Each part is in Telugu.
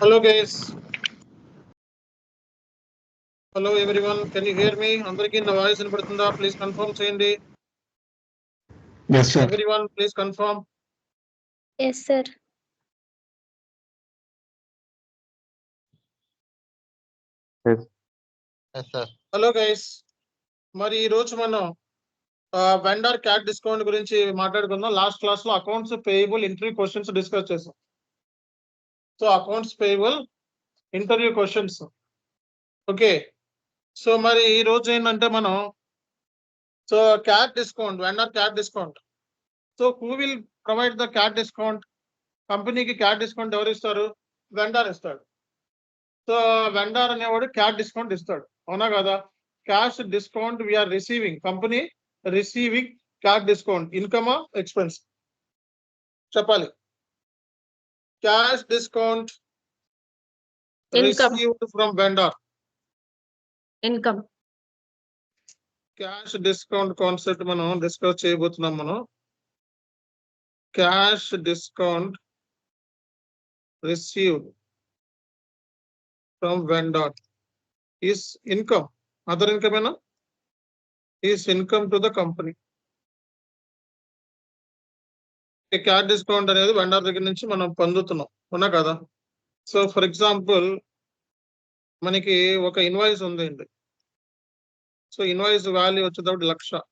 Hello guys. Hello everyone. Can you hear me? Andariki na voice వినపడుతుందా? Please confirm చేయండి. Yes, sir. Everyone, please confirm. Yes, sir. Yes, sir. Hello guys, మరి ఈ రోజు మనం వెండర్ క్యాట్ డిస్కౌంట్ గురించి మాట్లాడుకుందాం. లాస్ట్ క్లాస్ లో accounts payable interview questions discuss చేసాం. So accounts payable interview questions. Okay, so మరి ఈ రోజు ఏంటంటే మనం so cash discount, vendor cash discount. So who will provide the cash discount? కంపెనీకి క్యాట్ డిస్కౌంట్ ఎవరు ఇస్తారు? వెండర్ ఇస్తాడు. సో వెండర్ అనేవాడు క్యాట్ డిస్కౌంట్ ఇస్తాడు, అవునా కదా? Cash discount we are receiving, company receiving cat discount. ఇన్కమా ఎక్స్పెన్స్ చెప్పాలి. Cash discount received from vendor. Income. Cash discount concept మనం డిస్కస్ చేయబోతున్నాం. మనం cash discount received from vendor is income. Other income ఏనా? Is income to the company. Cash discount అనేది వెండర్ దగ్గర నుంచి మనం పొందుతున్నాం, అవునా కదా? సో ఫర్ ఎగ్జాంపుల్ మనకి ఒక ఇన్వాయిస్ ఉందండి. సో ఇన్వాయిస్ వాల్యూ వచ్చేటప్పుడు 1,00,000.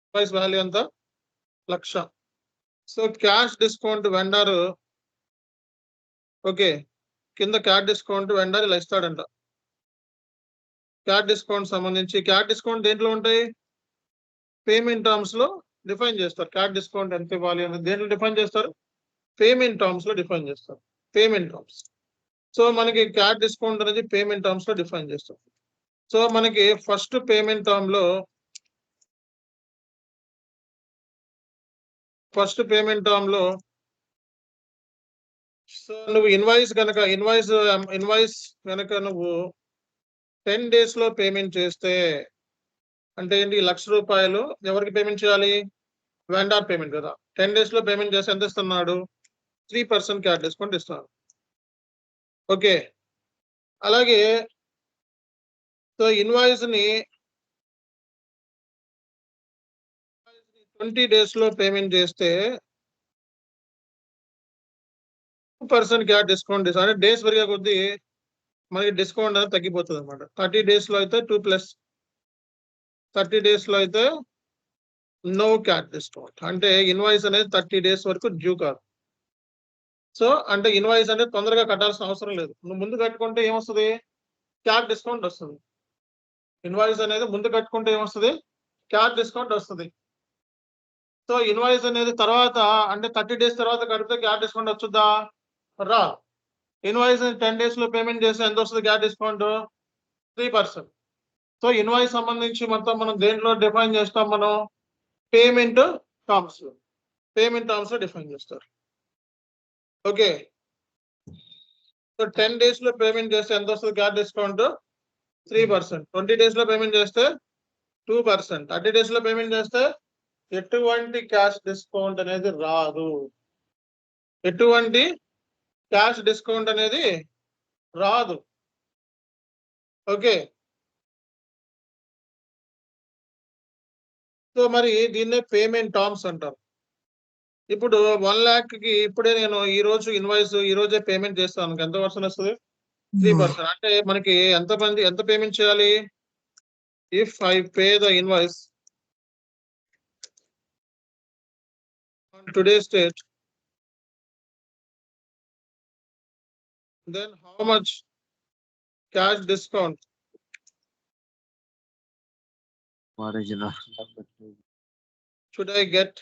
ఇన్వాయిస్ వాల్యూ ఎంత? 1,00,000. So cash discount vendor, okay, కింద క్యాట్ డిస్కౌంట్ వెండర్ ఇలా ఇస్తాడంట. క్యాట్ డిస్కౌంట్ సంబంధించి క్యాట్ డిస్కౌంట్ దేంట్లో ఉంటాయి? పేమెంట్ టర్మ్స్ లో డిఫైన్ చేస్తారు. క్యాట్ డిస్కౌంట్ ఎంత ఇవ్వాలి అనేది దేంట్లో డిఫైన్ చేస్తారు? పేమెంట్ టర్మ్స్ లో డిఫైన్ చేస్తారు. Payment terms. సో మనకి క్యాట్ డిస్కౌంట్ అనేది పేమెంట్ టర్మ్స్ లో డిఫైన్ చేస్తారు. సో మనకి ఫస్ట్ పేమెంట్ టర్మ్ లో సో నువ్వు ఇన్వాయిస్ కనుక నువ్వు 10 days లో పేమెంట్ చేస్తే అంటే ఏంటి? 1,00,000 రూపాయలు ఎవరికి పేమెంట్ చేయాలి? వెండర్ పేమెంట్ కదా. 10 days లో పేమెంట్ చేస్తే ఎంత ఇస్తున్నాడు? 3% క్యాట్ డిస్కౌంట్ ఇస్తున్నాడు. ఓకే, అలాగే సో ఇన్వాయిస్ ని 20 days లో పేమెంట్ చేస్తే 2% క్యాట్ డిస్కౌంట్ ఇస్తాడు. అంటే డేస్ పెరిగే కొద్దీ మనకి డిస్కౌంట్ అనేది తగ్గిపోతుంది అనమాట. 30 days లో అయితే 2+, 30 days లో అయితే నో క్యాట్ డిస్కౌంట్. అంటే ఇన్వాయిస్ అనేది 30 days వరకు డ్యూ కాదు. సో అంటే ఇన్వాయిస్ అంటే తొందరగా కట్టాల్సిన అవసరం లేదు. నువ్వు ముందు కట్టుకుంటే ఏమొస్తుంది? క్యాట్ డిస్కౌంట్ వస్తుంది. ఇన్వాయిస్ అనేది ముందు కట్టుకుంటే ఏమొస్తుంది? క్యాట్ డిస్కౌంట్ వస్తుంది. సో ఇన్వాయిస్ అనేది తర్వాత అంటే 30 days తర్వాత కడితే క్యాట్ డిస్కౌంట్ వచ్చుద్దా? రా. ఇన్వాయిస్ 10 days లో పేమెంట్ చేస్తే ఎంత వస్తుంది క్యాట్ డిస్కౌంట్? 3%. సో ఇన్వాయిస్ సంబంధించి మొత్తం మనం దేంట్లో డిఫైన్ చేస్తాం? మనం పేమెంట్ టర్మ్స్ లో డిఫైన్ చేస్తారు. ఓకే, సో 10 days లో పేమెంట్ చేస్తే ఎంత వస్తుంది క్యాట్ డిస్కౌంట్? 3%. 20 days లో పేమెంట్ చేస్తే 2%. 30 days లో పేమెంట్ చేస్తే ఎటువంటి క్యాష్ డిస్కౌంట్ అనేది రాదు. ఎటువంటి క్యాష్ డిస్కౌంట్ అనేది రాదు. ఓకే, సో మరి దీన్నే పేమెంట్ టర్మ్స్ అంటారు. ఇప్పుడు 1 lakh కి ఇప్పుడే నేను ఈ రోజు ఇన్వాయిస్ ఈ రోజే పేమెంట్ చేస్తాను. ఎంత పర్సెంట్ వస్తుంది? 3%. అంటే మనకి ఎంత పేమెంట్ చేయాలి? If I pay the invoice on today's date, then how much cash discount should I get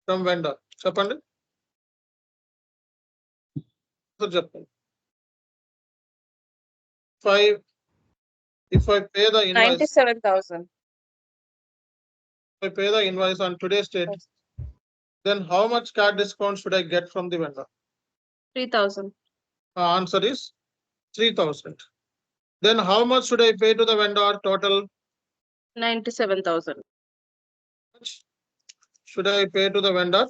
from vendor? చెప్పండి, చెప్పండి. If I pay the invoice 97,000. If I pay the invoice on today's date, then how much CAT discount should I get from the vendor? 3,000. Answer is 3,000. Then how much should I pay to the vendor total? 97,000. Should I pay to the vendor?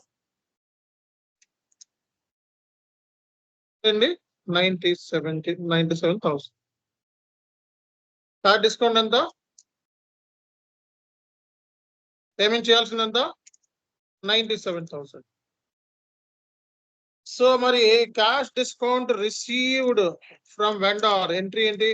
అండి 97,000. కార్డ్ డిస్కౌంట్ ఎంత? పేమెంట్ చేయాల్సిందంత 97,000. సో మరి cash discount received from vendor entry ఏంటి?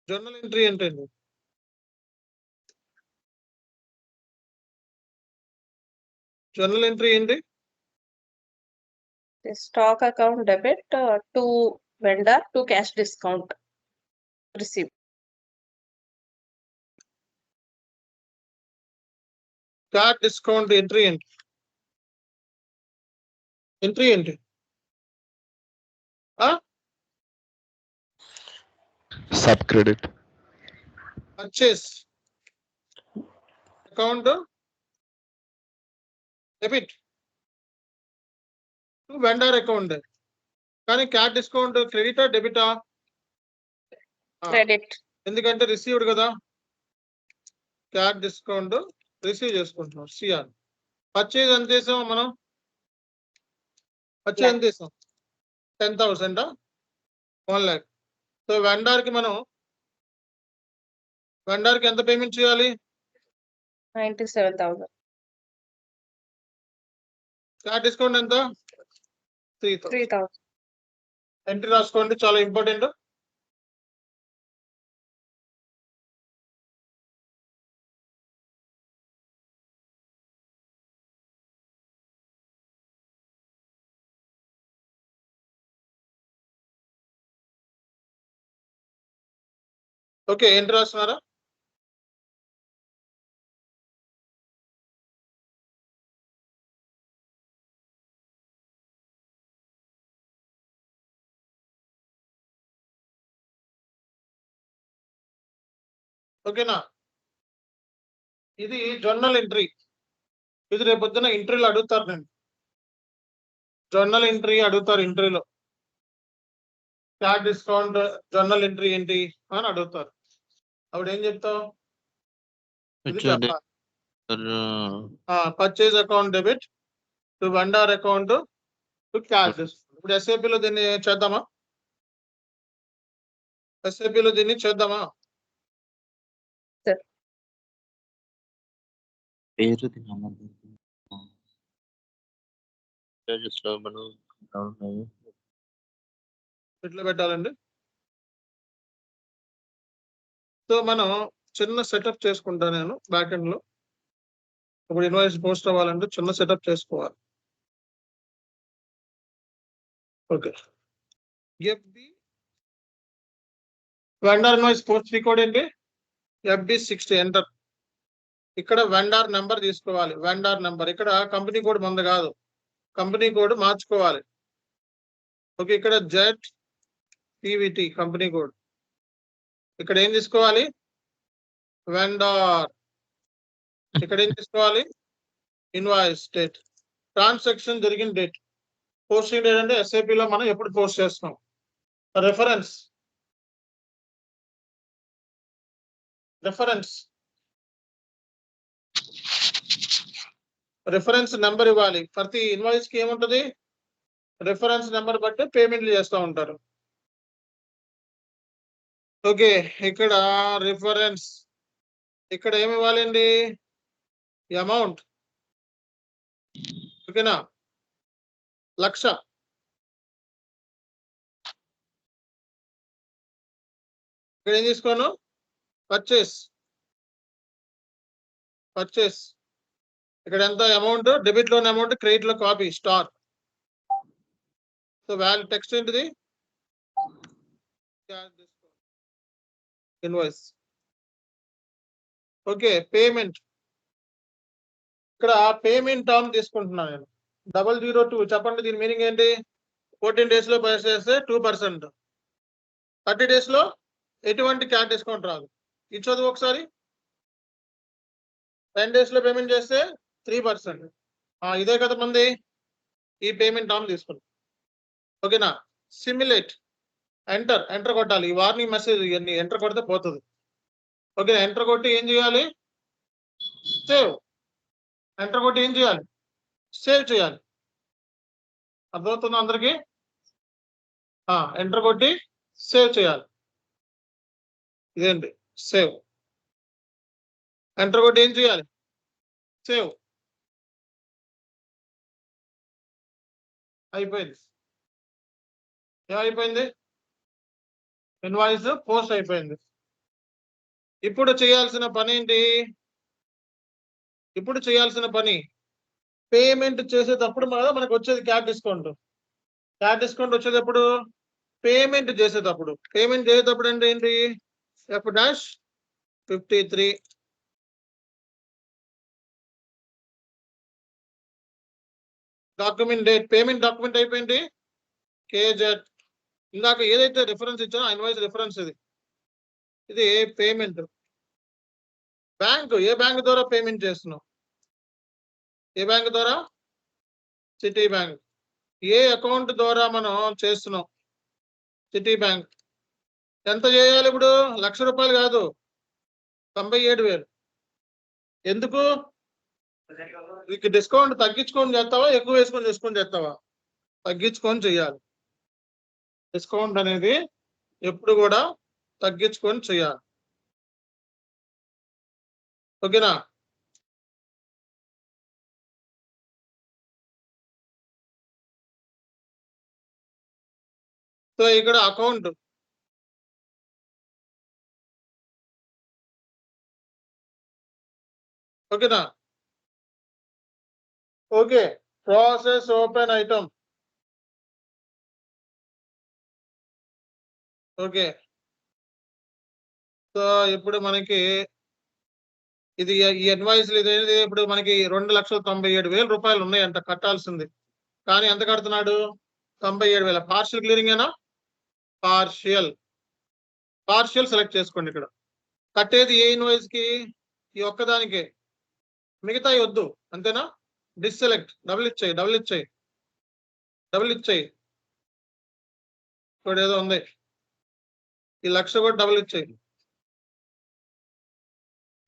జర్నల్ ఎంట్రీ ఏంటండి? జర్నల్ ఎంట్రీ ఏంటి? The stock account debit to vendor to cash discount received. Card discount entry ఏంటి? ఎంట్రీ ఏంటి? Sub credit. Purchase account debit to vendor account. కానీ క్యాష్ డిస్కౌంట్ క్రెడిటా డెబిటా? Credit. ఎందుకంటే రిసీవ్డ్ కదా. క్యాష్ డిస్కౌంట్ రిసీవ్ చేసుకుంటున్నాం. సిఆర్ పర్చేజ్ ఎంత చేసాం మనం? పర్చేజ్ ఎంత చేసాం? 10,000 1 lakh. సో వెండర్కి మనం వెండర్కి ఎంత పేమెంట్ చేయాలి? 97,000. క్యాష్ డిస్కౌంట్ ఎంత? 3,000. 3,000. ఎంట్రీ రాసుకోండి, చాలా ఇంపార్టెంట్. Okay, entry రాస్తున్నారా? ఓకేనా? ఇది జర్నల్ ఎంట్రీ. ఇది రేపు పొద్దున ఎంట్రీలో అడుగుతారు. నేను జర్నల్ ఎంట్రీ అడుగుతారు. ఎంట్రీలో క్యాష్ డిస్కౌంట్ జర్నల్ ఎంట్రీ ఏంటి అని అడుగుతారు. అప్పుడు ఏం చెప్తావు? Purchase account debit to vendor account to cash discount. ఇప్పుడు SAP లో దీన్ని చేద్దామా? SAP లో దీన్ని చేద్దామా? పేరు ఇట్లా పెట్టాలండి. సో మనం చిన్న సెటప్ చేసుకుంటా నేను బ్యాక్ ఎండ్ లో. ఇప్పుడు ఇన్వాయిస్ పోస్ట్ అవ్వాలంటే చిన్న సెటప్ చేసుకోవాలి. Okay, FB vendor invoice post fee code ఏంటి? FB60 enter. ఇక్కడ వెండర్ నెంబర్ తీసుకోవాలి. వెండర్ నెంబర్ ఇక్కడ కంపెనీ కోడ్ మంద కాదు, కంపెనీ కోడ్ మార్చుకోవాలి. ఓకే, ఇక్కడ ZPVT కంపెనీ కోడ్. ఇక్కడ ఏం తీసుకోవాలి? వెండర్. ఇక్కడ ఏం తీసుకోవాలి? ఇన్వాయిస్ డేట్, ట్రాన్సాక్షన్ జరిగిన డేట్, పోస్టింగ్ డేట్ అంటే SAP లో మనం ఎప్పుడు పోస్ట్ చేస్తున్నాం. రెఫరెన్స్ రిఫరెన్స్ నెంబర్ ఇవ్వాలి. ప్రతి ఇన్వాయిస్ కి ఏముంటది? రిఫరెన్స్ నెంబర్ బట్టి పేమెంట్లు చేస్తూ ఉంటారు. ఓకే, ఇక్కడ రిఫరెన్స్, ఇక్కడ ఏమి ఇవ్వాలండి? అమౌంట్. ఓకేనా? 1,00,000. ఇక్కడ ఏం తీసుకోను? పర్చేస్. ఇక్కడ ఎంత amount? Debit loan amount, credit లో copy star. So value text ఏంటిది? ఇన్వాయిస్. Okay, payment. ఇక్కడ పేమెంట్ టర్మ్ తీసుకుంటున్నాను నేను. 002 చెప్పండి, దీని మీనింగ్ ఏంటి? 14 days లో పర్చేస్ చేస్తే 2%, 30 days లో ఎటువంటి క్యాష్ డిస్కౌంట్ రాదు. ఇది చదువు ఒకసారి. 10 days లో పేమెంట్ చేస్తే 3%. ఇదే కదా మంది ఈ పేమెంట్ టర్మ్ తీసుకున్నాం. ఓకేనా? సిమ్యులేట్, ఎంటర్ కొట్టాలి. ఈ వార్నింగ్ మెసేజ్ ఇవన్నీ ఎంటర్ కొడితే పోతుంది. ఓకే, ఎంటర్ కొట్టి ఏం చేయాలి? సేవ్. ఎంటర్ కొట్టి ఏం చేయాలి? సేవ్ చేయాలి. అర్థమవుతుందా అందరికి? ఎంటర్ కొట్టి సేవ్ చేయాలి. ఇదేంటి సేవ్. ఎంటర్ కొట్టి ఏం చేయాలి? సేవ్. అయిపోయింది. ఏమైపోయింది? ఇన్వాయిస్ పోస్ట్ అయిపోయింది. ఇప్పుడు చేయాల్సిన పని ఏంటి? ఇప్పుడు చేయాల్సిన పని పేమెంట్ చేసేటప్పుడు మనకు వచ్చేది క్యాష్ డిస్కౌంట్. క్యాష్ డిస్కౌంట్ వచ్చేది ఎప్పుడు? పేమెంట్ చేసేటప్పుడు. పేమెంట్ చేసేటప్పుడు అంటే ఏంటి? F-53 document date. Payment document అయిపోయింది. KZ. ఇందాక ఏదైతే రిఫరెన్స్ ఇచ్చానో ఇన్వాయిస్ రిఫరెన్స్ ఇది పేమెంట్. బ్యాంక్, ఏ బ్యాంక్ ద్వారా పేమెంట్ చేస్తున్నాం? ఏ బ్యాంక్ ద్వారా? Citi bank. ఏ అకౌంట్ ద్వారా మనం చేస్తున్నాం? Citi bank. ఎంత చేయాలి ఇప్పుడు? ₹1,00,000 కాదు, 97,000. ఎందుకు? డిస్కౌంట్ తగ్గించుకొని చేస్తావా, ఎక్కువ వేసుకొని చేసుకొని చేస్తావా? తగ్గించుకొని చెయ్యాలి. డిస్కౌంట్ అనేది ఎప్పుడు కూడా తగ్గించుకొని చేయాలి. ఓకేనా? సో ఇక్కడ అకౌంట్ ఓకేనా? Okay, process open item. Okay, so ఇప్పుడు మనకి ఇది ఈ ఇన్వాయిస్ ఇదేది ఇప్పుడు మనకి ₹2,97,000 ఉన్నాయంట కట్టాల్సింది. కానీ ఎంత కడుతున్నాడు? 97,000. పార్షియల్ క్లియరింగ్ ఏనా? పార్షియల్ సెలెక్ట్ చేసుకోండి. ఇక్కడ కట్టేది ఏ ఇన్వాయిస్ కి? ఈ ఒక్కదానికే, మిగతా వద్దు. అంతేనా? డిస్సెలెక్ట్. డబుల్ ఇచ్చేయి. ఇప్పుడు ఏదో ఉంది, ఈ 1,00,000 కూడా డబుల్ ఇచ్చేయి.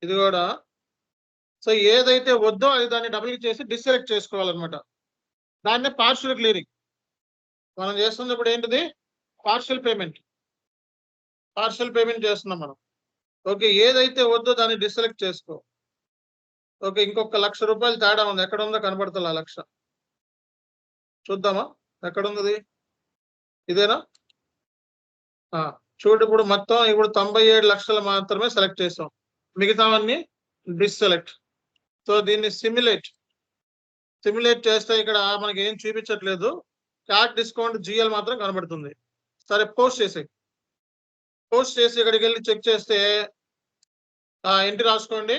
ఇది కూడా. సో ఏదైతే వద్దో అది దాన్ని డబుల్ ఇచ్చేసి డిస్సెలెక్ట్ చేసుకోవాలన్నమాట. దాన్నే పార్షియల్ క్లియరింగ్. మనం చేస్తుంది ఇప్పుడు ఏంటిది? పార్షియల్ పేమెంట్ చేస్తున్నాం మనం. ఓకే, ఏదైతే వద్దో దాన్ని డిస్సెలెక్ట్ చేసుకో. ఓకే, ఇంకొక ₹1,00,000 తేడా ఉంది. ఎక్కడ ఉందో కనబడుతుంది ఆ 1,00,000. చూద్దామా ఎక్కడ ఉంది? ఇదేనా? చూడు, ఇప్పుడు మొత్తం ఇప్పుడు 97 లక్షలు మాత్రమే సెలెక్ట్ చేసాం, మిగతావన్నీ డిస్సెలెక్ట్. సో దీన్ని సిమ్యులేట్ చేస్తే ఇక్కడ మనకి ఏం చూపించట్లేదు. క్యాష్ డిస్కౌంట్ GL మాత్రం కనబడుతుంది. సరే, పోస్ట్ చేసి ఇక్కడికి వెళ్ళి చెక్ చేస్తే ఎంట్రీ రాసుకోండి.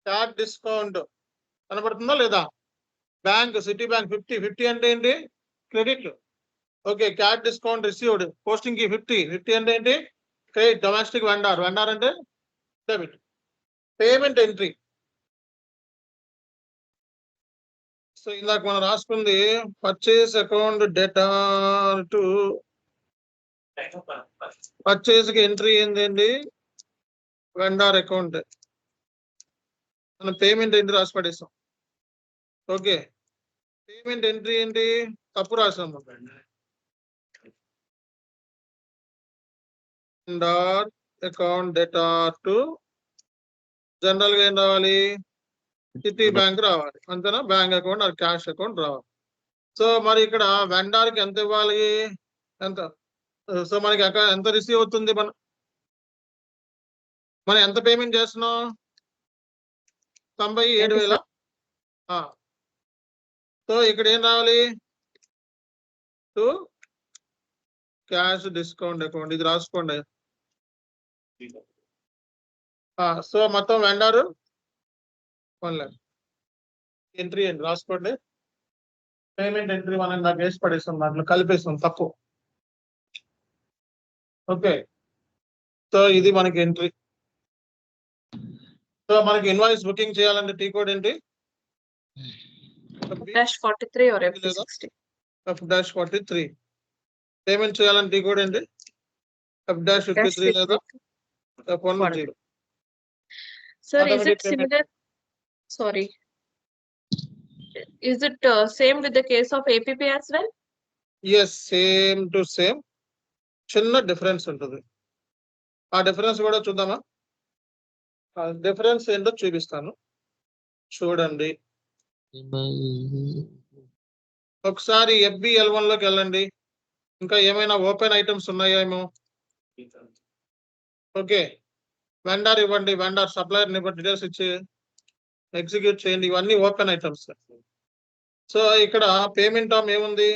క్యాష్ డిస్కౌంట్ కనబడుతుందా లేదా? బ్యాంక్, సిటీ బ్యాంక్ 50 అంటే ఏంటి? Credit. Okay, cash discount received posting కి 50 అంటే ఏంటి? క్రెడిట్. డొమెస్టిక్ వెండార్ అంటే డెబిట్. Payment entry. సో ఇందాక మనం రాసుకుంది purchase account data to purchase కి ఎంట్రీ ఏంటండి? Vendor account. మనం పేమెంట్ ఎంట్రీ రాసి పడేస్తాం. ఓకే, పేమెంట్ ఎంట్రీ ఏంటి? తప్పు రాసాము. Vendor account data to general గా ఏం రావాలి? సిటీ బ్యాంక్ రావాలి. అంతేనా? Bank account or cash account రావాలి. సో మరి ఇక్కడ వెండార్ కి ఎంత ఇవ్వాలి? ఎంత? సో మనకి ఎంత రిసీవ్ అవుతుంది? మనం ఎంత పేమెంట్ చేస్తున్నాం? 97,000. సో ఇక్కడ ఏం రావాలి? To cash discount account. ఇది రాసుకోండి. సో మొత్తం వెండారు 1 lakh. ఎంట్రీ అండి రాసుకోండి. పేమెంట్ ఎంట్రీ మనం నాకు వేసి పడేస్తాం, దాంట్లో కలిపేస్తాం, తప్పు. ఓకే, సో ఇది మనకి ఎంట్రీ. సో మనకి ఇన్వాయిస్ బుకింగ్ చేయాలంటే టీ కోడ్ ఏంటి? F-43 or F-60. F-43. Payment చేయాలంటే టీ కోడ్ ఏంటి? F-53 లేదా F-10. Sir, is Automatic it payment. similar? Sorry. Is it same with the case of APP as well? Yes same to same, చిన్న డిఫరెన్స్ ఉంటుంది. ఆ డిఫరెన్స్ కూడా చూద్దామా? ఆ డిఫరెన్స్ ఏంటో చూపిస్తాను, చూడండి. ఒకసారి FBL1 లోకి వెళ్ళండి. ఇంకా ఏమైనా ఓపెన్ ఐటమ్స్ ఉన్నాయేమో? ఓకే, వెండర్ ఇవ్వండి, వెండర్ సప్లయర్ డీటెయిల్స్ ఇచ్చి ఎగ్జిక్యూట్ చేయండి. ఇవన్నీ ఓపెన్ ఐటమ్స్. సో ఇక్కడ పేమెంట్ టర్మ్ ఏముంది?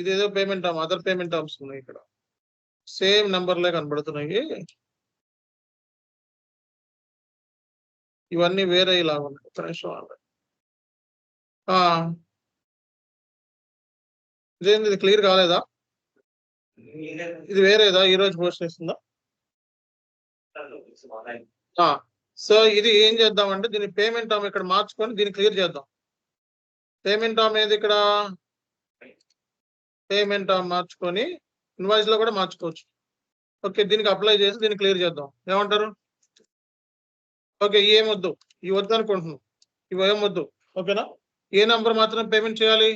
ఇదేదో payment term, other payment terms ఉన్నాయి. ఇక్కడ సేమ్ నెంబర్లే కనబడుతున్నాయి, ఇవన్నీ వేరే ఇలా ఉన్నాయి. ఒక నిమిషం ఆగండి. ఇదేంది, ఇది క్లియర్ కాలేదా? ఇది వేరేదా ఈ రోజు పోస్ట్ చేస్తుందా? సో ఇది ఏం చేద్దామంటే దీని పేమెంట్ టర్మ్ ఇక్కడ మార్చుకొని దీన్ని క్లియర్ చేద్దాం. పేమెంట్ టర్మ్ ఏది ఇక్కడ? పేమెంట్ టర్మ్ మార్చుకొని ఇన్వాయిస్ లో కూడా మార్చుకోవచ్చు. ఓకే, దీనికి అప్లై చేసి దీన్ని క్లియర్ చేద్దాం. ఏమంటారు? ఓకే, ఏమొద్దు, ఇవి వద్దు అనుకుంటున్నాం, ఇవి ఏమొద్దు. ఓకేనా? ఏ నెంబర్ మాత్రం పేమెంట్ చేయాలి?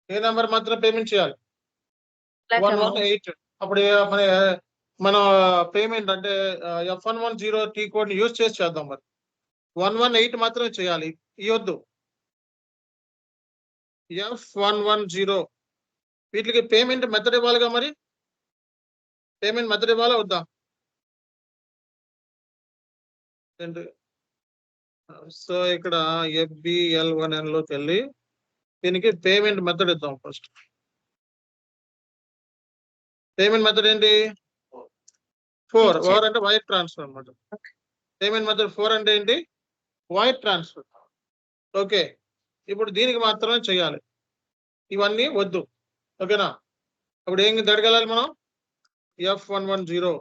ఏ నెంబర్ మాత్రం పేమెంట్ చేయాలి? 118. అప్పుడు మన పేమెంట్ అంటే F110 T కోడ్ ని యూజ్ చేసి చేద్దాం. మరి 118 మాత్రమే చేయాలి, ఇవద్దు. F110 వీటికి పేమెంట్ మెథడ్ ఇవ్వాలిగా. మరి పేమెంట్ మెథడ్ ఇవ్వాలా వద్దా? సో ఇక్కడ FBL1N లోకి వెళ్ళి దీనికి పేమెంట్ మెథడ్ ఇద్దాం. ఫస్ట్ పేమెంట్ మెథడ్ ఏంటి? 4. ఓవర్ అంటే వైర్ ట్రాన్స్ఫర్ అన్నమాట. పేమెంట్ మెథడ్ 4 అంటే ఏంటి? Wire transfer. ఓకే, ఇప్పుడు దీనికి మాత్రమే చేయాలి, ఇవన్నీ వద్దు. ఓకేనా? అప్పుడు ఏం జరగాలి మనం? F110.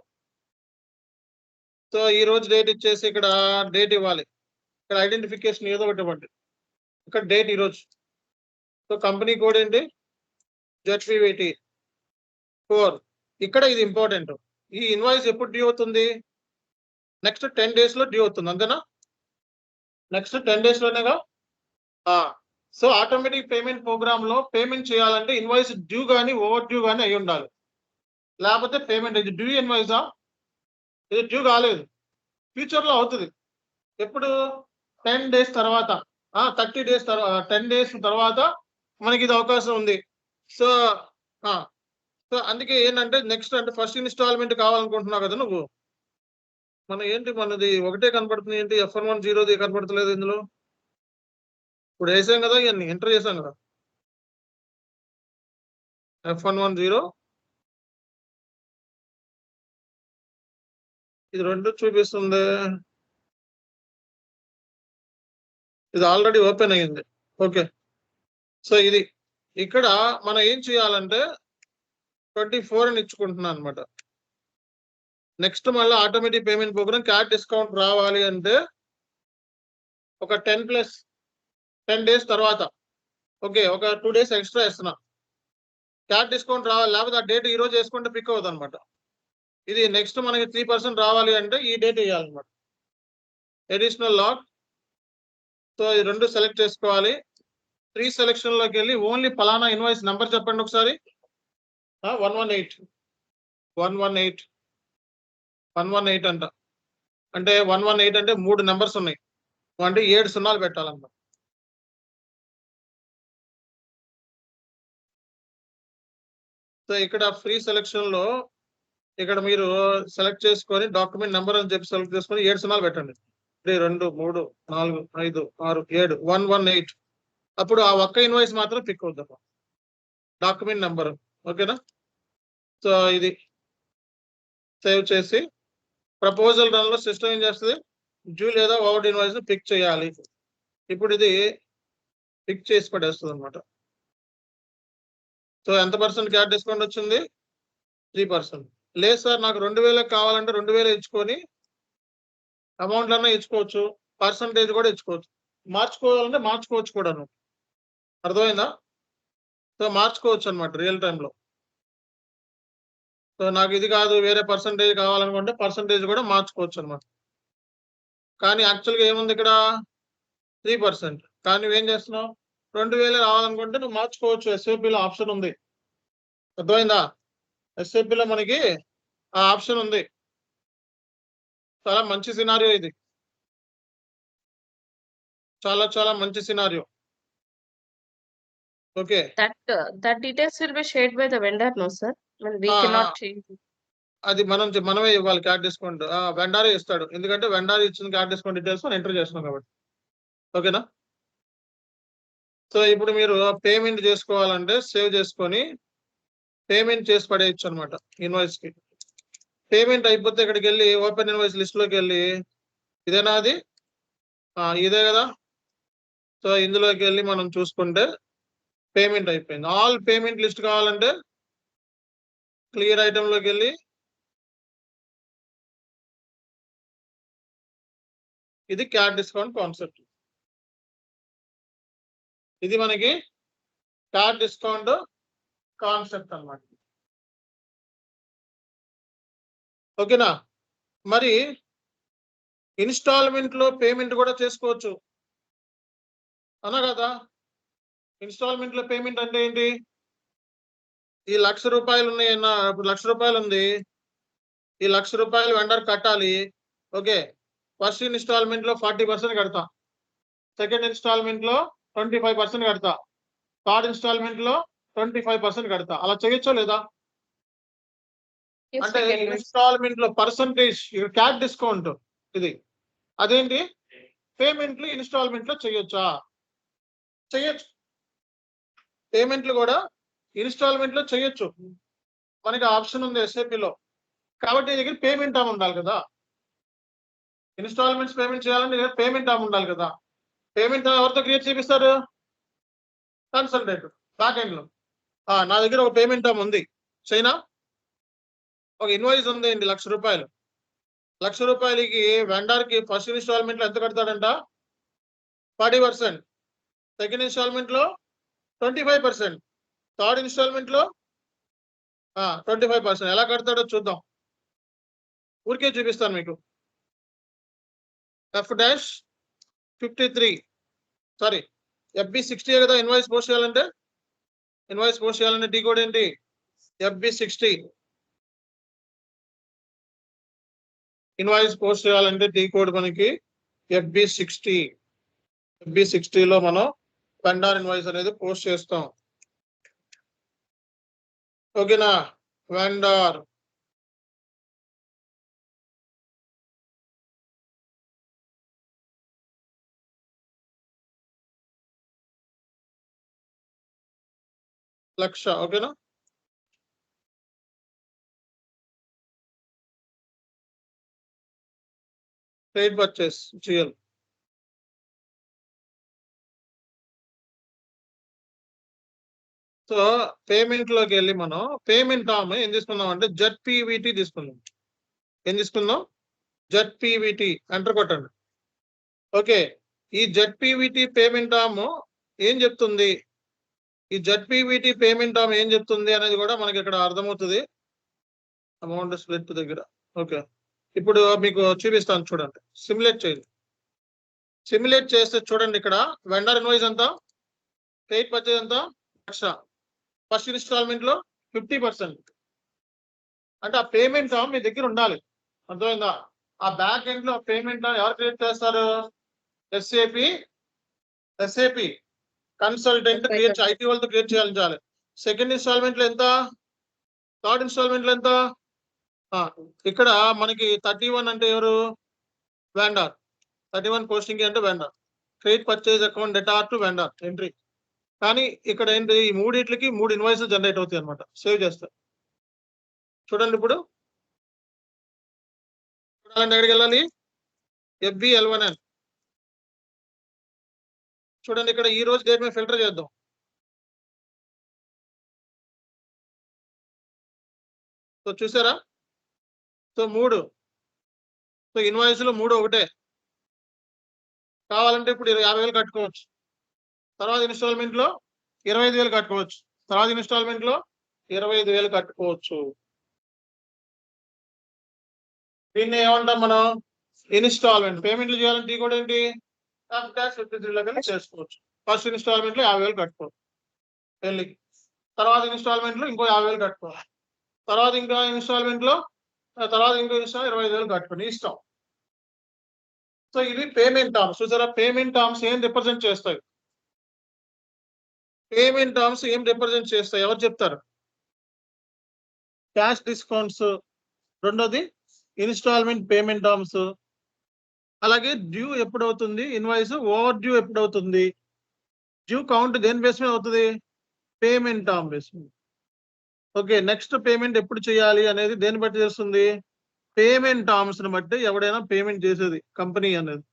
సో ఈ రోజు డేట్ ఇచ్చేసి ఇక్కడ డేట్ ఇవ్వాలి. ఇక్కడ ఐడెంటిఫికేషన్ ఏదో ఒకటి ఇవ్వండి. ఇక్కడ డేట్ ఈరోజు. సో కంపెనీ కోడ్ ఏంటి? ZPVT 4. ఇక్కడ ఇది ఇంపార్టెంట్. ఈ ఇన్వాయిస్ ఎప్పుడు డ్యూ అవుతుంది? నెక్స్ట్ 10 days లో డ్యూ అవుతుంది, అంతేనా? నెక్స్ట్ 10 days లోనేగా. సో ఆటోమేటిక్ పేమెంట్ ప్రోగ్రామ్ లో పేమెంట్ చేయాలంటే ఇన్వాయిస్ డ్యూ కానీ ఓవర్ డ్యూ కానీ అయి ఉండాలి. లేకపోతే పేమెంట్ ఇది డ్యూ ఇన్వాయిసా? ఇది డ్యూ కాలేదు, ఫ్యూచర్ లో అవుతుంది. ఎప్పుడు? 10 days తర్వాత, 30 days తర్వాత, 10 days తర్వాత మనకి ఇది అవకాశం ఉంది. సో సో అందుకే ఏంటంటే నెక్స్ట్ అంటే ఫస్ట్ ఇన్స్టాల్మెంట్ కావాలనుకుంటున్నావు కదా నువ్వు. ఏంటి మనది ఒకటే కనపడుతుంది, ఏంటి F110 కనపడతలేదు ఇందులో. ఇప్పుడు వేసాం కదా, ఇవన్నీ ఎంటర్ చేసాం కదా. F110 ఇది 2 చూపిస్తుంది, ఇది ఆల్రెడీ ఓపెన్ అయ్యింది. ఓకే, సో ఇది ఇక్కడ మనం ఏం చేయాలంటే 24 అని ఇచ్చుకుంటున్నాను అనమాట. నెక్స్ట్ మళ్ళీ automatic payment programme cash discount రావాలి అంటే ఒక 10 days తర్వాత, ఓకే, ఒక 2 days ఎక్స్ట్రా ఇస్తున్నా. క్యాష్ డిస్కౌంట్ రావాలి, లేకపోతే ఆ డేట్ ఈ రోజు వేసుకుంటే పిక్ అవుతుంది అనమాట. ఇది నెక్స్ట్ మనకి 3% రావాలి అంటే ఈ డేట్ వేయాలన్నమాట. Additional lot. సో ఈ 2 సెలెక్ట్ చేసుకోవాలి. 3 సెలెక్షన్ లోకి వెళ్ళి ఓన్లీ పలానా ఇన్వాయిస్ నెంబర్ చెప్పండి ఒకసారి. 118 అంట. అంటే 118 అంటే 3 నెంబర్స్ ఉన్నాయి, అంటే 7 సున్నాలు పెట్టాలన్నమాట. సో ఇక్కడ ఫ్రీ సెలెక్షన్ లో ఇక్కడ మీరు సెలెక్ట్ చేసుకొని డాక్యుమెంట్ నెంబర్ అని చెప్పి సెలెక్ట్ చేసుకొని 7 సున్నాలు పెట్టండి. 1 2 3 4 5 6 7 118. అప్పుడు ఆ ఒక్క ఇన్వాయిస్ మాత్రం పిక్ అవుద్దాం, డాక్యుమెంట్ నెంబర్. ఓకేనా? సో ఇది సేవ్ చేసి ప్రపోజల్ రన్ లో సిస్టమ్ ఏం చేస్తుంది? డ్యూ లేదా ఓవర్ ఇన్వాయిస్ పిక్ చేయాలి. ఇప్పుడు ఇది పిక్ చేసి పడేస్తుంది అనమాట. సో ఎంత పర్సెంట్ క్యాష్ డిస్కౌంట్ వచ్చింది? 3%. లేదు సార్ నాకు 2000 కావాలంటే 2000 ఇచ్చుకొని అమౌంట్ అన్నా ఇచ్చుకోవచ్చు, పర్సంటేజ్ కూడా ఇచ్చుకోవచ్చు. మార్చుకోవాలంటే మార్చుకోవచ్చు కూడా. అర్థమైందా? సో మార్చుకోవచ్చు అనమాట రియల్ టైంలో. సో నాకు ఇది కాదు వేరే పర్సంటేజ్ కావాలనుకుంటే పర్సంటేజ్ కూడా మార్చుకోవచ్చు అనమాట. కానీ యాక్చువల్గా ఏముంది ఇక్కడ 3%. కానీ నువ్వేం చేస్తున్నావు 2000 రావాలనుకుంటే నువ్వు మార్చుకోవచ్చు. ఎస్ఏపిలో ఆప్షన్ ఉంది. అర్థమైందా? ఎస్ఏపిలో మనకి ఆ ఆప్షన్ ఉంది. చాలా మంచి సినారియో ఇది. చాలా చాలా మంచి scenario. Okay. That details will be shared by the vendor, no sir? When we cannot change it. అది మనమే ఇవ్వాలి క్యాట్ డిస్కౌంట్. వెండారే ఇస్తాడు. ఎందుకంటే వెండార్ ఇచ్చిన క్యాట్ డిస్కౌంట్ డీటెయిల్స్ మనం ఎంటర్ చేస్తున్నాం కాబట్టి. ఓకేనా? సో ఇప్పుడు మీరు పేమెంట్ చేసుకోవాలంటే సేవ్ చేసుకొని పేమెంట్ చేసి పడేయచ్చు అనమాట ఇన్వాయిస్ కి. పేమెంట్ అయిపోతే ఇక్కడికి వెళ్ళి ఓపెన్ ఇన్వాయిస్ లిస్ట్ లోకి వెళ్ళి ఇదేనా అది? ఇదే కదా. సో ఇందులోకి వెళ్ళి మనం చూసుకుంటే పేమెంట్ అయిపోయింది. ఆల్ పేమెంట్ లిస్ట్ కావాలంటే క్లియర్ ఐటమ్ లోకి వెళ్ళి ఇది క్యాట్ డిస్కౌంట్ కాన్సెప్ట్. ఇది మనకి క్యాట్ డిస్కౌంట్ కాన్సెప్ట్ అన్నమాట. ఓకేనా? మరి ఇన్స్టాల్మెంట్ లో పేమెంట్ కూడా చేసుకోవచ్చు అన్నా కదా. ఇన్స్టాల్మెంట్ లో పేమెంట్ అంటే ఏంటి? ఈ 1,00,000 రూపాయలు ఉన్నాయి అన్న, ఇప్పుడు 1,00,000 రూపాయలు ఉంది. ఈ 1,00,000 రూపాయలు వెండర్ కట్టాలి. ఓకే. ఫస్ట్ ఇన్స్టాల్మెంట్ లో 40% కడతా, సెకండ్ ఇన్స్టాల్మెంట్ లో 25% కడతా, థర్డ్ ఇన్స్టాల్మెంట్ లో 25% కడతా. అలా చేయొచ్చో లేదా? Yes, అంటే we can do it. Installment లో పర్సంటేజ్ క్యాట్ డిస్కౌంట్ ఇది. అదేంటి? పేమెంట్లు ఇన్స్టాల్మెంట్ లో చేయొచ్చా? చేయొచ్చు. పేమెంట్లు కూడా ఇన్స్టాల్మెంట్ లో చేయొచ్చు. మనకి ఆప్షన్ ఉంది ఎస్ఏపిలో. కాబట్టి దగ్గర పేమెంట్ టర్మ్ ఉండాలి కదా. ఇన్స్టాల్మెంట్స్ పేమెంట్ చేయాలంటే పేమెంట్ టర్మ్ ఉండాలి కదా. పేమెంట్ ఎవరితో క్రియేట్ చేపిస్తారు? కన్సల్టెంట్ బ్యాక్ ఎండ్ లో. నా దగ్గర ఒక పేమెంట్ టర్మ్ ఉంది. చైనా ఒక ఇన్వాయిస్ ఉంది అండి 1,00,000 రూపాయలు. 1,00,000 రూపాయలకి వెండర్ కి ఫస్ట్ ఇన్స్టాల్మెంట్ లో ఎంత కడతాడంట? 40%, సెకండ్ ఇన్స్టాల్మెంట్ లో 25%, థర్డ్ ఇన్స్టాల్మెంట్ లో 25%. ఎలా కడతాడో చూద్దాం. ఊరికే చూపిస్తాను మీకు. F-53 సారీ FB60 కదా ఇన్వాయిస్ పోస్ట్ చేయాలంటే. ఇన్వాయిస్ పోస్ట్ చేయాలంటే టీ కోడ్ ఏంటి? FB60. ఇన్వాయిస్ పోస్ట్ చేయాలంటే టీ కోడ్ మనకి FB60. FB60 లో మనం వెండర్ ఇన్వాయిస్ అనేది పోస్ట్ చేస్తాం. ఓకేనా? వెండర్ లక్ష. ఓకేనా? Trade purchase GL. So payment లోకి వెళ్ళి మనం పేమెంట్ టర్మ్ ఏం తీసుకుందాం అంటే ZPVT తీసుకుందాం. ఏం తీసుకుందాం? ZPVT. ఎంటర్ కొట్టండి. ఓకే. ఈ ZPVT పేమెంట్ టర్మ్ ఏం చెప్తుంది? ఈ ZPVT పేమెంట్ టర్మ్ ఏం చెప్తుంది అనేది కూడా మనకి ఇక్కడ అర్థమవుతుంది. అమౌంట్ స్ప్లిట్ దగ్గర. ఓకే. ఇప్పుడు మీకు చూపిస్తాను చూడండి. సిమ్యులేట్ చేయండి. సిమ్యులేట్ చేస్తే చూడండి ఇక్కడ వెండర్ ఇన్వాయిస్ ఎంత? ట్రేడ్ పర్చేస్ ఎంత? 1,00,000. ఫస్ట్ ఇన్స్టాల్మెంట్ లో 50%. అంటే ఆ పేమెంట్ మీ దగ్గర ఉండాలి. అర్థమైందా? ఆ బ్యాక్ ఎండ్ లో పేమెంట్ ఎవరు క్రియేట్ చేస్తారు? ఎస్ఏపి కన్సల్టెంట్ క్రియేట్, ఐటీ వాళ్ళతో క్రియేట్ చేయాలి. సెకండ్ ఇన్స్టాల్మెంట్ లో ఎంత? థర్డ్ ఇన్స్టాల్మెంట్ లో ఎంత? ఇక్కడ మనకి 31 అంటే ఎవరు? వెండర్. 31 పోస్టింగ్ అంటే vendor. Trade purchase account debtor to vendor entry. కానీ ఇక్కడ ఏంటి? ఈ మూడిట్లకి 3 ఇన్వాయిస్ జనరేట్ అవుతాయి అనమాట. సేవ్ చేస్తారు. చూడండి ఇప్పుడు చూడాలంటే ఎక్కడికి వెళ్ళాలి? FB11N. చూడండి ఇక్కడ ఈ రోజు డేట్ మీద ఫిల్టర్ చేద్దాం. సో చూసారా? సో 3. సో ఇన్వాయిస్లు 3 ఒకటే. కావాలంటే ఇప్పుడు 50,000 కట్టుకోవచ్చు. తర్వాత ఇన్స్టాల్మెంట్ లో 25,000 కట్టుకోవచ్చు. తర్వాత ఇన్స్టాల్మెంట్ లో 25,000 కట్టుకోవచ్చు. దీన్ని ఏమంటాం మనం? ఇన్స్టాల్మెంట్ పేమెంట్లు చేయాలంటే టీ కూడా ఏంటి క్యాష్ 53 లాగా చేసుకోవచ్చు. ఫస్ట్ ఇన్స్టాల్మెంట్ లో 50,000 కట్టుకోవాలి పెళ్లికి, తర్వాత ఇన్స్టాల్మెంట్ లో ఇంకో 50,000 కట్టుకోవాలి, తర్వాత ఇంకా ఇన్స్టాల్మెంట్ లో తర్వాత ఇంకో ఇన్స్టాల్ 25,000 కట్టుకోండి ఇష్టం. సో ఇది పేమెంట్ టర్మ్స్. చూసారా పేమెంట్ టర్మ్స్ ఏం రిప్రజెంట్ చేస్తాయి? పేమెంట్ టర్మ్స్ ఏం రిప్రజెంట్ చేస్తాయి ఎవరు చెప్తారు? క్యాష్ డిస్కౌంట్స్, రెండోది ఇన్స్టాల్మెంట్ పేమెంట్ టర్మ్స్, అలాగే డ్యూ ఎప్పుడు అవుతుంది, ఇన్వాయిస్ ఓవర్ డ్యూ ఎప్పుడు అవుతుంది, డ్యూ కౌంట్ దేని బేస్ మీద అవుతుంది, పేమెంట్ టర్మ్ బేస్ మీద. ఓకే, నెక్స్ట్ పేమెంట్ ఎప్పుడు చేయాలి అనేది దేన్ని బట్టి చేస్తుంది, పేమెంట్ టర్మ్స్ ని బట్టి ఎవడైనా పేమెంట్ చేసేది కంపెనీ అనేది,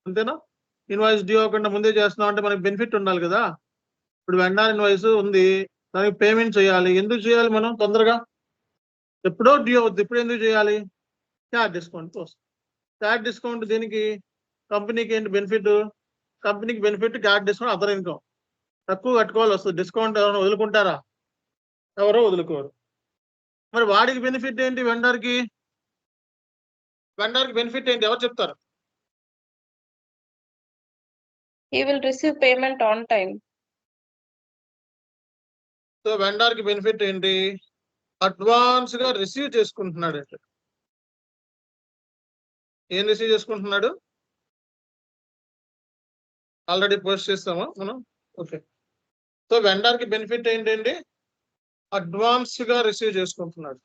అంతేనా? ఇన్వాయిస్ డ్యూ అవ్వకుండా ముందే చేస్తున్నాం అంటే మనకి బెనిఫిట్ ఉండాలి కదా. ఇప్పుడు వెండర్ ఇన్వాయిస్ ఉంది, దానికి పేమెంట్ చేయాలి, ఎందుకు చేయాలి మనం తొందరగా? ఎప్పుడో డ్యూ అవుతుంది, ఇప్పుడు ఎందుకు చేయాలి? క్యాష్ డిస్కౌంట్ కోసం. క్యాష్ డిస్కౌంట్ దీనికి కంపెనీకి ఏంటి బెనిఫిట్? కంపెనీకి benefit cash discount other income, తక్కువ కట్టుకోవాలి వస్తుంది. డిస్కౌంట్ ఎవరైనా వదులుకుంటారా? ఎవరో వదులుకోరు. మరి వాడికి బెనిఫిట్ ఏంటి? వెండర్కి బెనిఫిట్ ఏంటి ఎవరు చెప్తారు? He will receive payment on time. So వెండర్కి బెనిఫిట్ ఏంటి? అడ్వాన్స్ గా రిసీవ్ చేసుకుంటున్నాడు. అంటే ఏం రిసీవ్ చేసుకుంటున్నాడు? ఆల్రెడీ పోస్ట్ చేస్తామా మనం? ఓకే, సో వెండర్ కి బెనిఫిట్ ఏంటండి? అడ్వాన్స్ గా రిసీవ్ చేసుకుంటున్నాడు.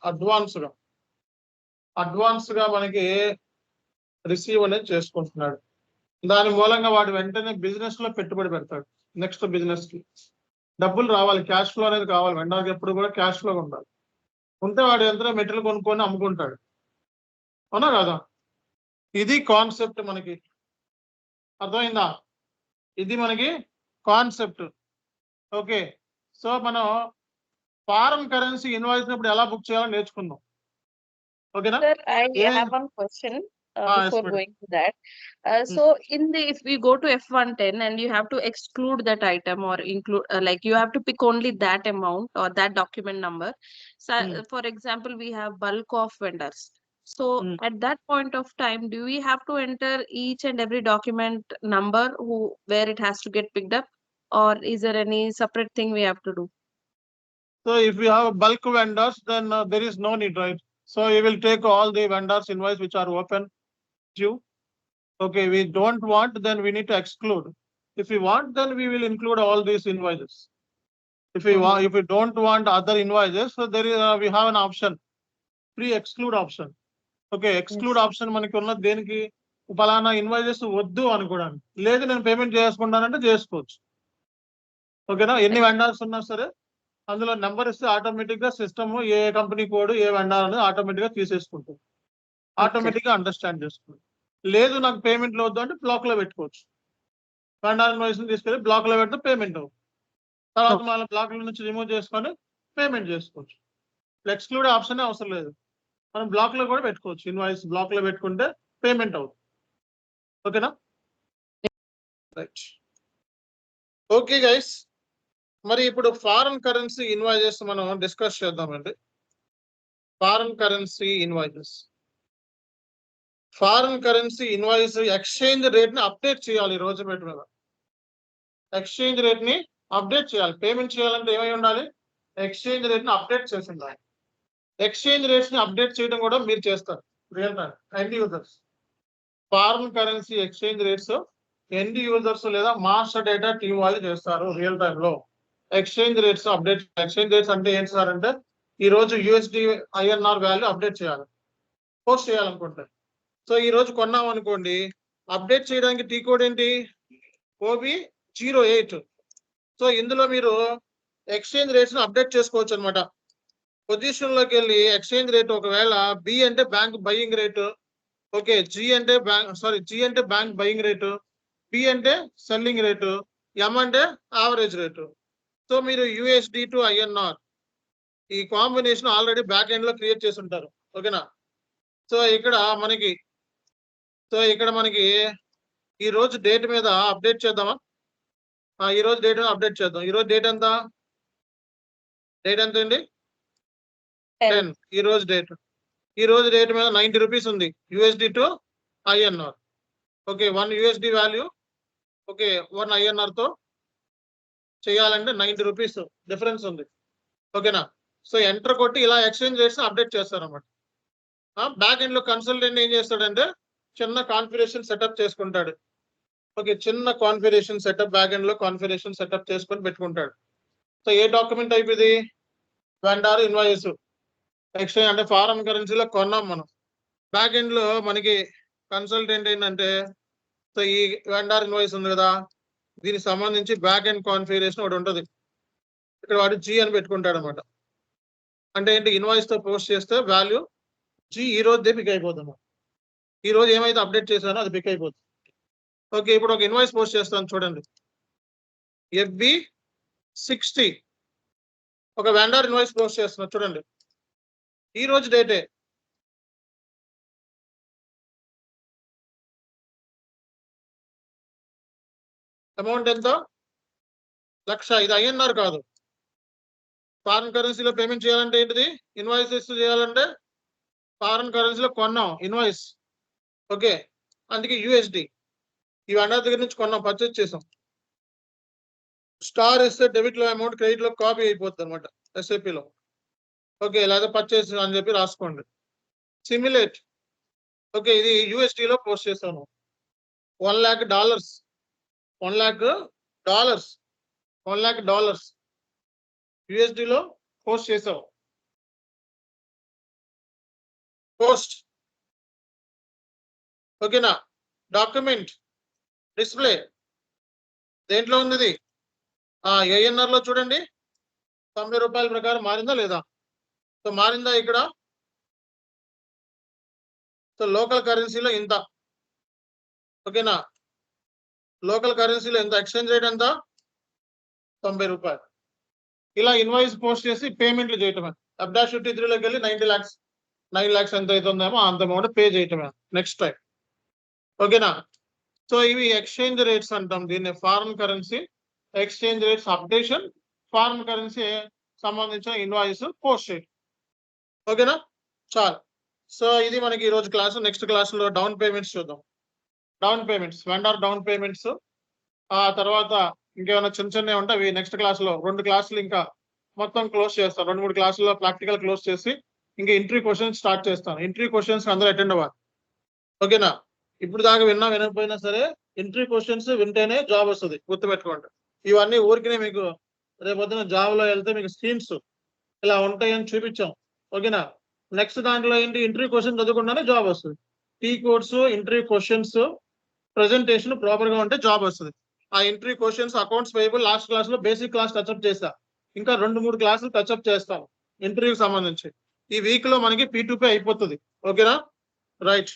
అడ్వాన్స్ గా మనకి రిసీవ్ అనేది చేసుకుంటున్నాడు. దాని మూలంగా వాడు వెంటనే బిజినెస్ లో పెట్టుబడి పెడతాడు. నెక్స్ట్ బిజినెస్ కి డబ్బులు రావాలి, క్యాష్ ఫ్లో అనేది కావాలి. వెండర్కి ఎప్పుడు కూడా క్యాష్ ఫ్లో ఉండాలి. ఉంటే వాడు ఎంత మెటీరియల్ కొనుక్కొని అమ్ముకుంటాడు, అవునా కదా? ఇది కాన్సెప్ట్ మనకి, అర్థమైందా? ఇది మనకి కాన్సెప్ట్. ఓకే, సో మనం ఫారెన్ కరెన్సీ ఇన్వాయిస్ ఇప్పుడు ఎలా బుక్ చేయాలో నేర్చుకుందాం. ఓకేనా? Sir, I Yeah. have one question Yes, before madam. going to that. So if we go to F110 and you have to exclude that item or include like you have to pick only that amount or that document number. So for example, we have bulk of vendors. So at that point of time, do we have to enter each and every document number where it has to get picked up, or is there any separate thing we have to do? So if we have bulk vendors, then there is no need, right? So we will take all the vendors invoice which are open due. Okay, we don't want, then we need to exclude. If we want, then we will include all these invoices. If we want, if we don't want other invoices, so there is we have an option, pre-exclude option. Okay, exclude option మనకి ఉన్న దేనికి? పలానా ఇన్వాయిసెస్ వద్దు అనుకోవడానికి. లేదు నేను పేమెంట్ చేసుకుంటానంటే చేసుకోవచ్చు. ఓకేనా? ఎన్ని వెండర్స్ ఉన్నా సరే అందులో నెంబర్ ఇస్తే ఆటోమేటిక్ గా సిస్టమ్ ఏ కంపెనీ కోడ్ ఏ వెండర్ అనేది ఆటోమేటిక్ గా తీసేసుకుంటుంది, ఆటోమేటిక్ గా అండర్స్టాండ్ చేసుకుంటుంది. లేదు నాకు పేమెంట్ లో వద్దు అంటే బ్లాక్ లో పెట్టుకోవచ్చు. వెండర్ ఇన్వాయిస్ తీసుకెళ్ళి బ్లాక్ లో పెడితే పేమెంట్ అవుతుంది. తర్వాత మళ్ళీ బ్లాక్ లో నుంచి రిమూవ్ చేసుకొని పేమెంట్ చేసుకోవచ్చు. ఎక్స్క్లూడ్ ఆప్షన్ అవసరం లేదు, మనం బ్లాక్ లో కూడా పెట్టుకోవచ్చు. ఇన్వాయిస్ బ్లాక్ లో పెట్టుకుంటే పేమెంట్ అవుతుంది. ఓకేనా? రైట్. ఓకే గైస్, మరి ఇప్పుడు ఫారెన్ కరెన్సీ ఇన్వాయిసెస్ మనం డిస్కస్ చేద్దామండి. Foreign currency invoices, foreign currency invoice exchange rate ని అప్డేట్ చేయాలి. ఈ రోజు మీద ఎక్స్చేంజ్ రేట్ ని అప్డేట్ చేయాలి. పేమెంట్ చేయాలంటే ఏమై ఉండాలి? ఎక్స్చేంజ్ రేట్ ని అప్డేట్ చేసి ఉండాలి. ఎక్స్చేంజ్ రేట్స్ ని అప్డేట్ చేయడం కూడా మీరు చేస్తారు real time. End users foreign currency exchange rates end users లేదా మాస్టర్ డేటా టీమ్ వాళ్ళు చేస్తారు రియల్ టైమ్ లో. Exchange rates update, exchange rates అంటే ఏంటి సార్ అంటే ఈ రోజు USD INR వాల్యూ అప్డేట్ చేయాలి, పోస్ట్ చేయాలనుకుంటే. సో ఈ రోజు కొన్నాం అనుకోండి, అప్డేట్ చేయడానికి టీ కోడ్ ఏంటి? OB08. సో ఇందులో మీరు ఎక్స్చేంజ్ రేట్స్ ని అప్డేట్ చేసుకోవచ్చు అనమాట. పొజిషన్ లోకి వెళ్ళి ఎక్స్చేంజ్ రేట్ ఒకవేళ B అంటే bank buying rate, okay, G అంటే బ్యాంక్ బయింగ్ రేటు, P అంటే సెల్లింగ్ రేటు, M అంటే యావరేజ్ రేటు. సో మీరు USD to INR ఈ కాంబినేషన్ ఆల్రెడీ బ్యాక్ ఎండ్ లో క్రియేట్ చేసి ఉంటారు. ఓకేనా? సో ఇక్కడ మనకి ఈ రోజు డేట్ మీద అప్డేట్ చేద్దామా? ఈ రోజు డేట్ అప్డేట్ చేద్దాం. ఈ రోజు డేట్ ఎంత? డేట్ ఎంత అండి? 10. ఈ రోజు డేట్ మీద 90 రూపీస్ ఉంది USD to INR. Okay 1 USD value okay 1 INR తో చేయాలంటే 90 రూపీస్ డిఫరెన్స్ ఉంది. ఓకేనా? సో ఎంటర్ కొట్టి ఇలా ఎక్స్చేంజ్ రేట్స్ అప్డేట్ చేస్తారన్నమాట. బ్యాక్ ఎండ్ లో కన్సల్టెంట్ ఏం చేస్తాడంటే చిన్న కాన్ఫిగరేషన్ సెటప్ చేసుకుంటాడు. ఓకే చిన్న కాన్ఫిగరేషన్ సెటప్ బ్యాక్ ఎండ్ లో కాన్ఫిగరేషన్ సెటప్ చేసుకొని పెట్టుకుంటాడు. సో ఏ డాక్యుమెంట్ టైప్ ఇది? వెండార్ ఇన్వాయిస్ ఎక్స్చేంజ్ అంటే ఫారెన్ కరెన్సీలో కొన్నాం మనం. బ్యాక్ ఎండ్ లో మనకి కన్సల్టెంట్ ఏంటంటే సో ఈ వెండార్ ఇన్వాయిస్ ఉంది కదా, దీనికి సంబంధించి బ్యాక్ ఎండ్ కాన్ఫిగరేషన్ ఒకటి ఉంటుంది. ఇక్కడ వాడు G అని పెట్టుకుంటాడు అనమాట. అంటే ఏంటి? ఇన్వాయిస్ తో పోస్ట్ చేస్తే వాల్యూ G ఈ రోజుదే పిక్ అయిపోతుంది. ఈ రోజు ఏమైతే అప్డేట్ చేశానో అది పిక్ అయిపోతుంది. ఓకే ఇప్పుడు ఒక ఇన్వాయిస్ పోస్ట్ చేస్తాను చూడండి. FB60 ఒక వెండర్ ఇన్వాయిస్ పోస్ట్ చేస్తున్నా చూడండి. ఈ రోజు డేటే అమౌంట్ ఎంత? 1,00,000. ఇది INR కాదు. ఫారెన్ కరెన్సీలో పేమెంట్ చేయాలంటే ఏంటిది? ఇన్వాయిస్ ఇష్యూ చేయాలంటే ఫారెన్ కరెన్సీలో కొన్నాం ఇన్వాయిస్. ఓకే అందుకే USD. ఈ వెండర్ దగ్గర నుంచి కొన్నాం, పర్చేజ్ చేసాం. స్టార్ ఇస్తే డెబిట్ లో అమౌంట్ క్రెడిట్ లో కాపీ అయిపోతుంది అనమాట SAP లో. ఓకే లేదా పర్చేజ్ అని చెప్పి రాసుకోండి. సిమ్యులేట్ ఓకే ఇది USD లో పోస్ట్ చేశాను. $1,00,000 $1,00,000 USD లో పోస్ట్ చేసావు. పోస్ట్ ఓకేనా? డాక్యుమెంట్ డిస్ప్లే దేంట్లో ఉంది ఇది? ANR లో చూడండి 90 రూపాయల ప్రకారం మారిందా లేదా? సో మారిందా ఇక్కడ? సో లోకల్ కరెన్సీలో ఇంత. ఓకేనా? లోకల్ కరెన్సీలో ఎంత? ఎక్స్చేంజ్ రేట్ ఎంత? 90 రూపాయలు. ఇలా ఇన్వాయిస్ పోస్ట్ చేసి పేమెంట్లు చేయటమే. F-53లోకి వెళ్ళి 9 lakhs ఎంత అవుతుందేమో అంత అమౌంట్ పే చేయటమే నెక్స్ట్ టైం. ఓకేనా? సో ఇవి ఎక్స్చేంజ్ రేట్స్ అంటాం. దీన్ని foreign currency exchange rates updation, foreign currency సంబంధించిన ఇన్వాయిస్ పోస్ట్ చేయడం. ఓకేనా? చాలు. సో ఇది మనకి ఈ రోజు క్లాసు. నెక్స్ట్ క్లాసులో డౌన్ పేమెంట్స్ చూద్దాం. Down payments vendor down payments ఆ తర్వాత ఇంకేమైనా చిన్న ఉంటే అవి నెక్స్ట్ క్లాసులో 2 క్లాసులు ఇంకా మొత్తం క్లోజ్ చేస్తాను. 2-3 క్లాసుల్లో ప్రాక్టికల్ క్లోజ్ చేసి ఇంకా ఇంటర్వ్యూ క్వశ్చన్స్ స్టార్ట్ చేస్తాను. ఇంటర్వ్యూ క్వశ్చన్స్ అందరూ అటెండ్ అవ్వాలి. ఓకేనా? ఇప్పుడు దాకా వినకపోయినా సరే ఇంటర్వ్యూ క్వశ్చన్స్ వింటేనే జాబ్ వస్తుంది, గుర్తుపెట్టుకోండి. ఇవన్నీ ఊరికినే మీకు రేపొద్దున జాబ్ లో వెళ్తే మీకు స్కీమ్స్ ఇలా ఉంటాయని చూపించాం. ఓకేనా? నెక్స్ట్ దాంట్లో ఏంటి? ఇంటర్వ్యూ క్వశ్చన్ చదువుకుండానే జాబ్ వస్తుంది. టీ course interview questions presentation proper గా ఉంటే జాబ్ వస్తుంది. ఆ interview questions accounts payable last class లో బేసిక్ క్లాస్ టచ్అప్ చేస్తా. ఇంకా 2-3 క్లాసులు టచ్అప్ చేస్తాను ఇంటర్వ్యూకి సంబంధించి. ఈ వీక్ లో మనకి P2P అయిపోతుంది. ఓకేనా? రైట్.